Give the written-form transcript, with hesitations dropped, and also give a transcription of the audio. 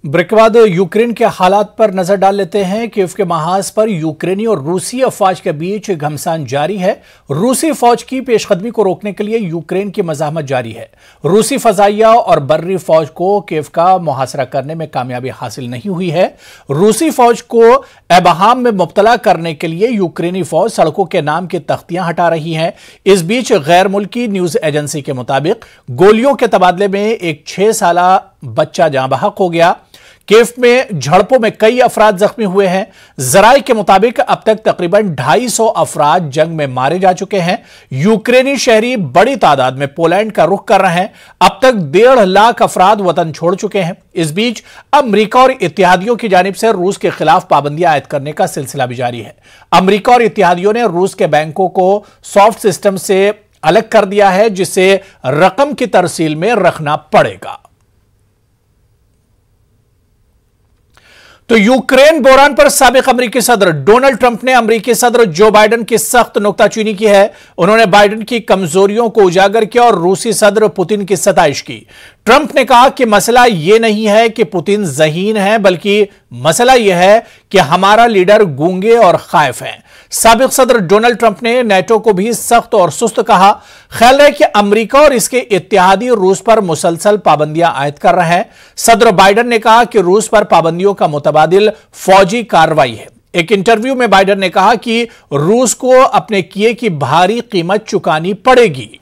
Break के बाद Ukraine के हालात पर नजर डाल लेते हैं। कीव के महाज पर यूक्रेनी और रूसी अफवाज के बीच घमासान जारी है। रूसी फौज की पेशकदमी को रोकने के लिए यूक्रेन की मज़ाहमत जारी है। रूसी फजाइया और बर्री फौज को कीव का मुहासरा करने में कामयाबी हासिल नहीं हुई है। रूसी फौज को एबहाम में मुब्तला करने के लिए यूक्रेनी फौज सड़कों के नाम की तख्तियां हटा रही है। इस बीच गैर मुल्की न्यूज एजेंसी के मुताबिक गोलियों के तबादले में एक 6 साल बच्चा जाँ बहक हो गया। कीव में झड़पों में कई अफराद जख्मी हुए हैं। जराये के मुताबिक अब तक तकरीबन 250 अफराद जंग में मारे जा चुके हैं। यूक्रेनी शहरी बड़ी तादाद में पोलैंड का रुख कर रहे हैं। अब तक 1.5 लाख अफराद वतन छोड़ चुके हैं। इस बीच अमेरिका और इत्तेहादियों की जानिब से रूस के खिलाफ पाबंदियां आयद करने का सिलसिला भी जारी है। अमेरिका और इत्तेहादियों ने रूस के बैंकों को सॉफ्ट सिस्टम से अलग कर दिया है, जिसे रकम की तरसील में रखना पड़ेगा। तो यूक्रेन बहरान पर साबिक अमेरिकी सदर डोनाल्ड ट्रंप ने अमेरिकी सदर जो बाइडेन की सख्त नुक्ताचीनी की है। उन्होंने बाइडेन की कमजोरियों को उजागर किया और रूसी सदर पुतिन की सताइश की। ट्रंप ने कहा कि मसला यह नहीं है कि पुतिन ज़हीन है, बल्कि मसला यह है कि हमारा लीडर गूंगे और खाइफ हैं। साबिक सदर डोनाल्ड ट्रंप ने नेटो को भी सख्त और सुस्त कहा। ख्याल है कि अमेरिका और इसके इत्तेहादी रूस पर मुसलसल पाबंदियां आयद कर रहे हैं। सदर बाइडेन ने कहा कि रूस पर पाबंदियों का मुतबादिल फौजी कार्रवाई है। एक इंटरव्यू में बाइडेन ने कहा कि रूस को अपने किए की भारी कीमत चुकानी पड़ेगी।